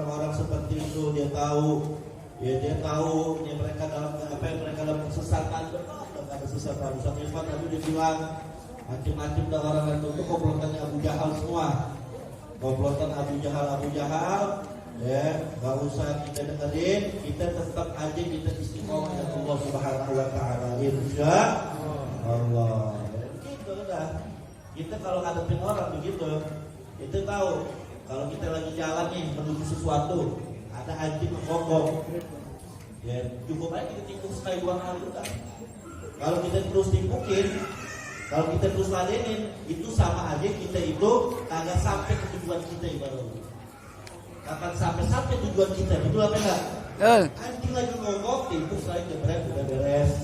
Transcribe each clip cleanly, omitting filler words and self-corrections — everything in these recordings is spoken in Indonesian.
orang-orang seperti itu dia tahu ya mereka dalam apa yang mereka dalam kesesatan, ada kesesatan. Ustaz Irfan tadi dia bilang macam-macam dah orang itu komplotannya Abu Jahal semua. Komplotan Abu Jahal ya, enggak usah kita dengerin, kita tetap aja kita istiqomah dengan Allah Subhanahu wa taala. Insyaallah. Begitu dah. Kita kalau ngadepin orang begitu, itu tahu kalau kita lagi jalan nih menuju sesuatu, ada anjing menggonggong. Ya, cukup aja kita tikuk sekali dua kali udah. Kalau kita terus tipukin, kalau kita terus ladenin, itu sama aja kita itu kagak sampai ke tujuan kita ibaratnya. Kapan sampai tujuan kita, betul apa enggak? Anjing lagi ngomong, timpuk saya jebret udah beres.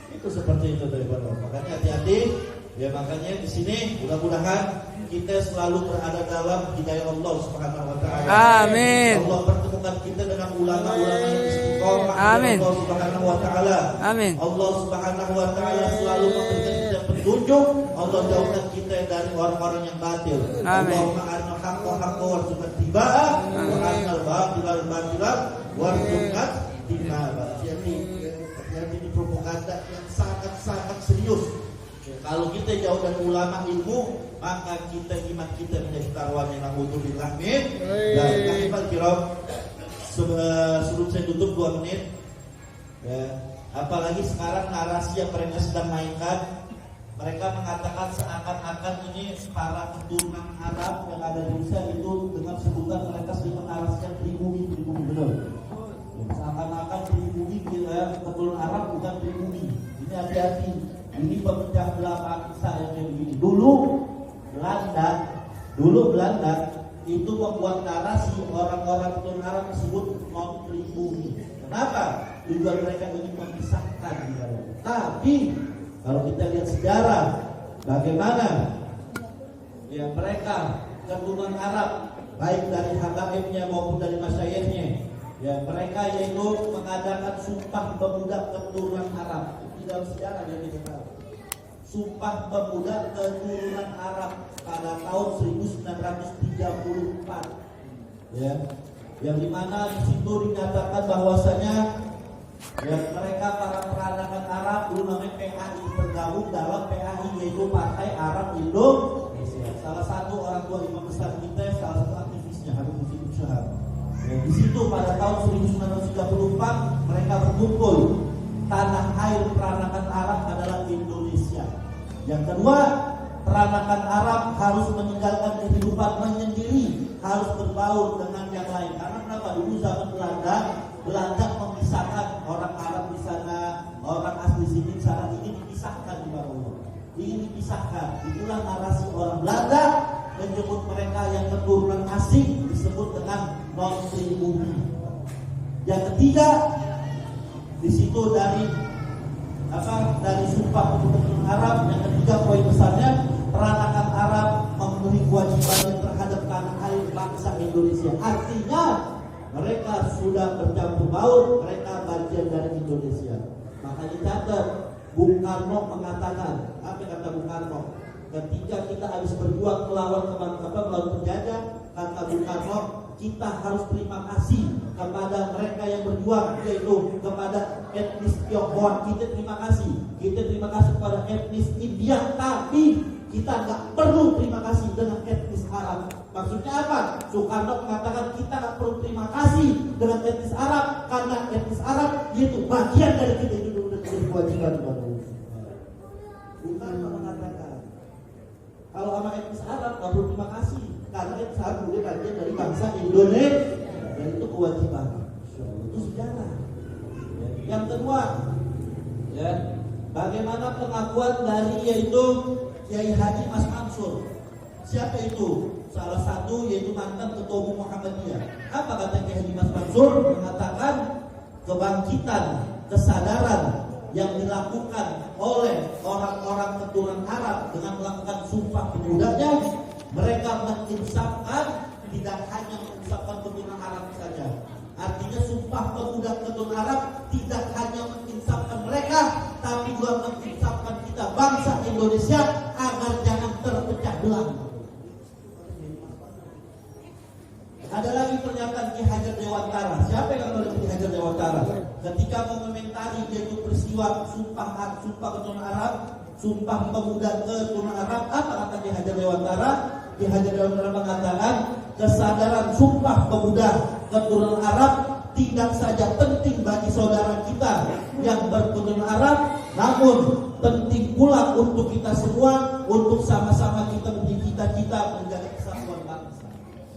Itu seperti itu dari Bapak. Makanya hati-hati. Ya makanya di sini mudah-mudahan kita selalu berada dalam hidayah Allah Subhanahu wa taala. Amin. Allah pertemukan kita dengan ulama-ulama yang istiqomah. Amin. Allah Subhanahu wa taala. Amin. Allah Subhanahu wa taala selalu memberikan kita petunjuk. Allah jauhkan kita dari orang-orang yang batil. Amin. Allahumma arina haqqa haqqa warzuqna ittiba'ah wa arinal batila batila warzuqna ijtinabah. Jadi ini propaganda yang sangat serius. Kalau kita jauh dari ulama ilmu, maka iman kita menjadi taruhannya. Na'udzubillah min. Dan kafal kiram. Sebelum saya tutup 2 menit. Ya, apalagi sekarang narasi yang mereka sedang mainkan, mereka mengatakan seakan-akan ini para keturunan Arab yang ada di Indonesia itu dengan sebutan mereka sedang menarasikan pribumi benar. Seakan-akan pribumi keturunan Arab bukan pribumi. Ini hati-hati. Ini pemecah belah bangsa yang kayak begini. Dulu Belanda itu membuat narasi orang-orang keturunan Arab disebut non pribumi. Kenapa? Tujuan mereka ingin memisahkan. Tapi kalau kita lihat sejarah, bagaimana ya mereka keturunan Arab, baik dari habaibnya maupun dari masyayikhnya, ya mereka yaitu mengadakan sumpah pemuda keturunan Arab. Di dalam sejarah yang kita tahu, Sumpah Pemuda Keturunan Arab pada tahun 1934, ya, yang dimana di situ dinyatakan bahwasanya ya mereka para peranakan Arab dulu namanya PAI tergabung dalam PAI yaitu Partai Arab Indonesia. Salah satu orang tua imam besar kita, salah satu aktivisnya Habib Rizik Syihab. Ya, di situ pada tahun 1934 mereka berkumpul. Tanah air peranakan Arab adalah Indonesia. Yang kedua, peranakan Arab harus meninggalkan kehidupan menyendiri, harus berbaur dengan yang lain. Karena kenapa? Dulu zaman Belanda memisahkan orang Arab di sana, orang asli sini di sana, ini dipisahkan di bawah. Ini dipisahkan. Itulah narasi orang Belanda menyebut mereka yang keturunan asing disebut dengan non pribumi. Yang ketiga, di situ dari Sumpah Pemuda Arab, yang ketiga poin besarnya peranakan Arab memenuhi kewajibannya terhadap tanah air bangsa Indonesia. Artinya mereka sudah bercampur baur, mereka bagian dari Indonesia. Maka dicatat, Bung Karno mengatakan, apa kata Bung Karno? Ketika kita habis berjuang melawan penjajah, kata Bung Karno, kita harus terima kasih kepada mereka yang berjuang, yaitu kepada etnis Tionghoa. Kita terima kasih kepada etnis India, tapi kita nggak perlu terima kasih dengan etnis Arab. Maksudnya apa? Soekarno mengatakan kita nggak perlu terima kasih dengan etnis Arab karena etnis Arab yaitu bagian dari kita, itu menjadi kewajiban kepada Allah. Soekarno mengatakan kalau sama etnis Arab nggak perlu terima kasih karena etnis Arab kemudian bagian dari bangsa Indonesia. Dan itu kewajiban. Itu sejarah. Yang kedua, ya, bagaimana pengakuan dari yaitu Kiai Haji Mas Mansur. Siapa itu? Salah satu yaitu mantan Ketua Umum Muhammadiyah. Apa kata Kiai Haji Mas Mansur? Mengatakan kebangkitan kesadaran yang dilakukan oleh orang-orang keturunan Arab dengan melakukan Sumpah Pemudanya, mereka menginsafkan tidak hanya menginsafkan keturunan Arab saja. Artinya Sumpah Pemuda Keturunan Arab tidak hanya menginsafkan mereka, tapi juga menginsafkan kita bangsa Indonesia agar jangan terpecah belah. Ada lagi pernyataan Ki Hajar Dewantara. Siapa yang mengenal Ki Hajar Dewantara? Ketika mengomentari yaitu peristiwa sumpah keturunan Arab, sumpah pemuda keturunan Arab, apa kata Ki Hajar Dewantara? Ki Hajar Dewantara mengatakan kesadaran sumpah pemuda keturunan Arab tidak saja penting bagi saudara kita yang berketurunan Arab, namun penting pula untuk kita semua, untuk sama-sama kita memiliki cita-cita menjaga kesatuan bangsa.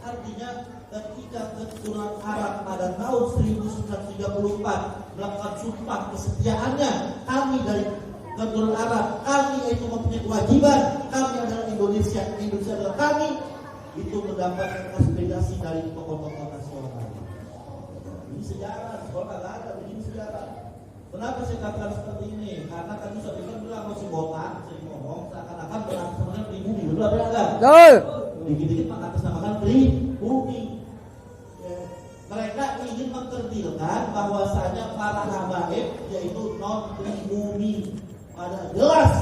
Artinya ketika keturunan Arab pada tahun 1934 melakukan sumpah kesetiaannya, kami dari keturunan Arab, kami itu mempunyai kewajiban, kami adalah Indonesia adalah kami, itu mendapatkan aspirasi dari tokoh-tokoh nasional. Ini sejarah, sekolah nggak ada begini sejarah. Kenapa saya katakan seperti ini? Karena tadi saya bilang masih botak, saya ngomong seakan-akan mengatasnamakan pribumi, betul apa enggak? Betul. Dikit-dikit mengatasnamakan pribumi. Mereka ingin mengkerdilkan bahwasanya para habaib yaitu non pribumi. Pada jelas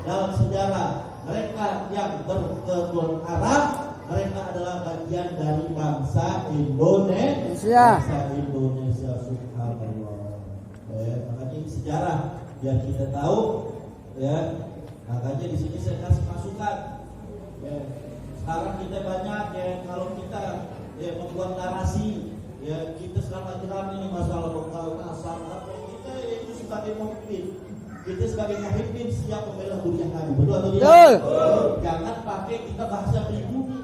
dalam sejarah mereka yang berketurunan Arab, mereka adalah bagian dari bangsa Indonesia. Bangsa Indonesia, subhanallah. Makanya ini sejarah biar kita tahu, ya. Makanya di sini saya kasih masukan. Ya. Sekarang kita banyak ya, kalau kita membuat narasi, ya kita sekarang lagi ini masalah lokal, masalah kita itu sebagai pemimpin. Kita sebagai pemimpin siap membela dunia Nabi, betul atau tidak? Jangan pakai kita bahasa pribumi.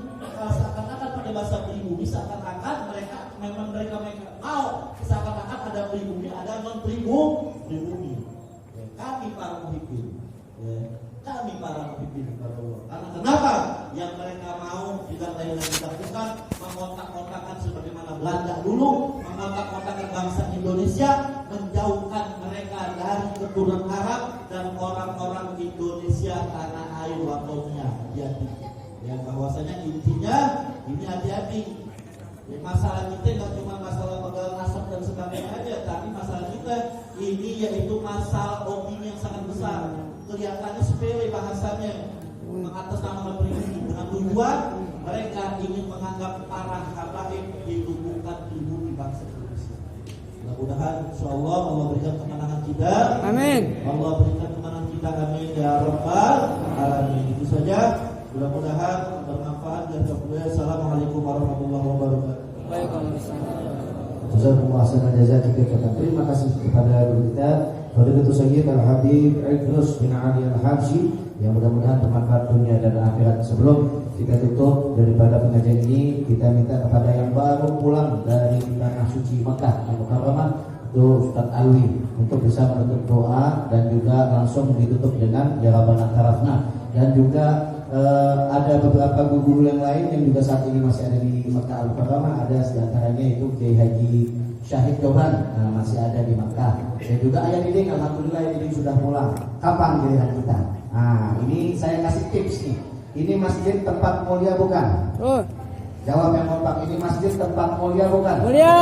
Seakan-akan pada bahasa pribumi, seakan-akan mereka mau seakan-akan ada pribumi, ada non pribumi. Ya, kami para pemimpin, ya, kami para pemimpin kepada Allah. Karena kenapa? Yang mereka mau tidak lain yang dilakukan mengontak-ontakan sebagaimana Belanda dulu mengontak-ontakan bangsa Indonesia, menjauhkan mereka dari keturunan Arab dan orang-orang Indonesia tanah air waktunya. Ya bahwasanya intinya ini hati-hati. Ya, masalah kita nggak cuma masalah pegangan nasab dan sebagainya aja, tapi masalah kita ini yaitu masalah opini yang sangat besar. Kelihatannya sepele bahasanya, mengatasnamakan pribumi dengan tujuan mereka ingin menganggap para habaib itu bukan pribumi bangsa Indonesia. Mudah-mudahan insyaallah Allah berikan kemenangan kita. Amin. Allah berikan kemenangan kita, amin ya rabbal alamin. Itu saja. Mudah-mudahan bermanfaat dan kemudian assalamualaikum warahmatullahi wabarakatuh. Waalaikumsalam. Terima kasih kepada guru kita Fadilatul Sayyid Al-Habib Idrus bin Ali Al-Habsyi, yang mudah-mudahan bermanfaat dunia dan akhirat. Sebelum kita tutup daripada pengajian ini, kita minta kepada yang baru pulang dari tanah suci Mekah Al-Mukarramah, itu Ustaz Alwi, untuk bisa menutup doa dan juga langsung ditutup dengan ya Rabbana Tarafna. Dan juga ada beberapa guru yang lain yang juga saat ini masih ada di Mekah Al-Mukarramah. Ada diantaranya itu Kiai Haji Syahid Dauran, masih ada di Mekah. Dan juga Ayah Diding, alhamdulillah Diding sudah pulang. Kapan giliran kita? Ini saya kasih tips nih. Ini masjid tempat mulia bukan? Jawab yang kompak, ini masjid tempat mulia bukan? Mulia.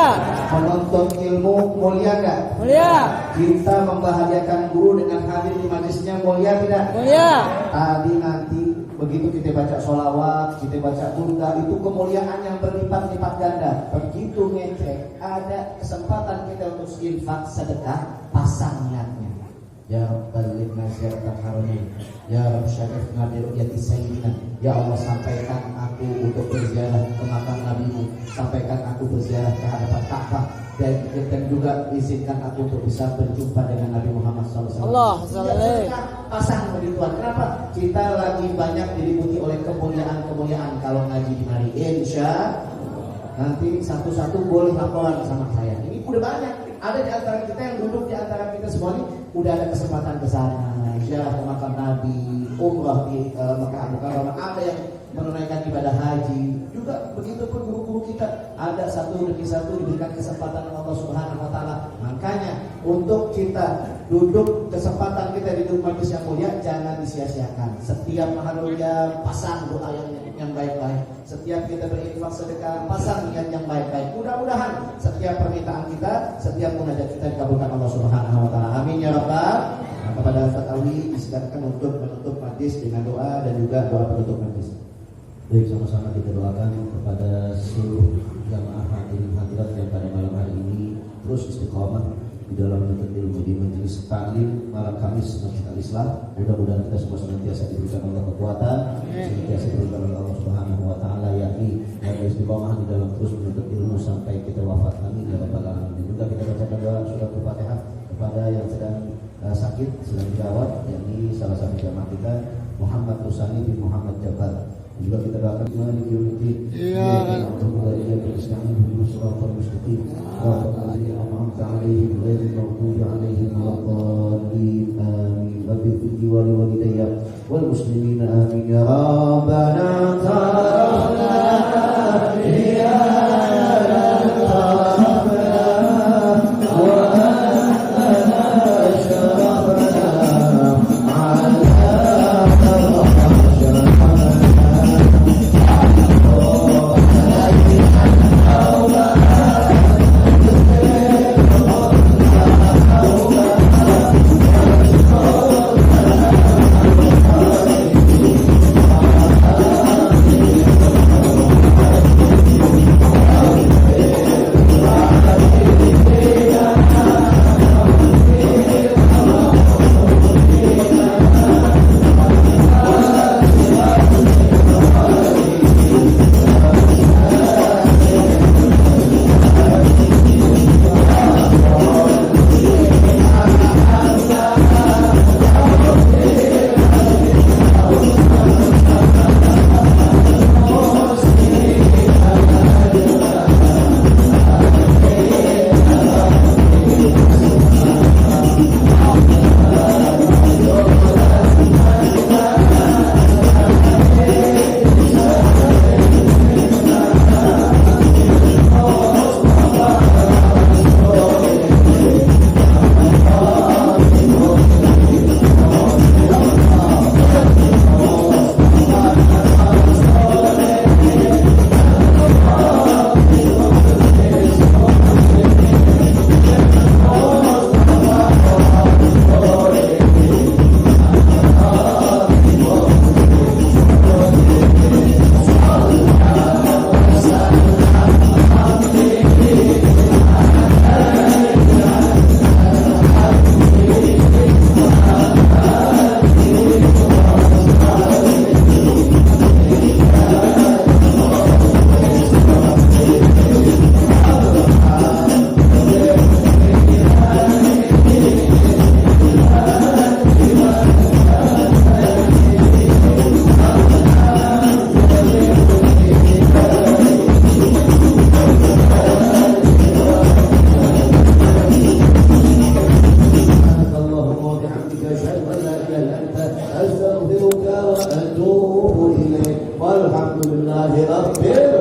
Menuntut ilmu mulia enggak? Mulia. Kita membahagiakan guru dengan hadir di majlisnya mulia tidak? Mulia. Tadi nanti begitu kita baca sholawat, kita baca tunda, itu kemuliaan yang berlipat-lipat ganda. Begitu ngecek, ada kesempatan kita untuk infak sedekah, pasang niatnya. Ya Rabbal Masyarakat Haruni, Ya Rabb Syarif Nabi Ru'yati Sayyidina. Ya Allah, sampaikan aku untuk berziarah ke makam Nabi-Mu, sampaikan aku berziarah ke hadapan Ka'bah, dan juga izinkan aku untuk bisa berjumpa dengan Nabi Muhammad SAW. Allah SWT. Pasang begituan. Kenapa? Kita lagi banyak diliputi oleh kemuliaan-kemuliaan. Kalau ngaji di mari, insya nanti satu-satu boleh laporan sama saya. Ini udah banyak. Ada di antara kita yang duduk di antara kita semua ini udah ada kesempatan ke sana, ziarah ke makam Nabi, umrah di Mekah Al-Mukarramah, ada yang menunaikan ibadah haji. Juga begitu pun guru-guru kita, ada satu demi satu diberikan kesempatan Allah Subhanahu wa taala. Makanya untuk kita duduk, kesempatan kita di majlis yang mulia jangan disia-siakan. Setiap mahalnya pasang doa yang baik-baik. Setiap kita berinfak sedekah, pasang niat yang baik-baik. Mudah-mudahan setiap permintaan kita, setiap munajat kita dikabulkan Allah Subhanahu wa taala. Amin ya rabbal. Kepada Ustaz Alwi disilakan untuk menutup majlis dengan doa dan juga doa penutup majlis. Baik, sama-sama kita doakan kepada seluruh jamaah istiqomah di dalam menuntut ilmu di majelis taklim malam Kamis Masjid Al-Islam. Mudah-mudahan kita semua senantiasa diberikan Allah kekuatan, senantiasa diberikan oleh Allah Subhanahu wa taala yakni dan istiqomah di dalam terus menuntut ilmu sampai kita wafat. Amin ya rabbal alamin. Juga kita bacakan doa surat Al-Fatihah kepada yang sedang sakit, sedang dirawat, yakni salah satu jamaah kita Muhammad Rusani bin Muhammad Jabbar. Juga kita doakan Malik Yaumiddin. Iya. wal muslimin amin ya rabbana ta'ala ya والحمد لله رب العالمين.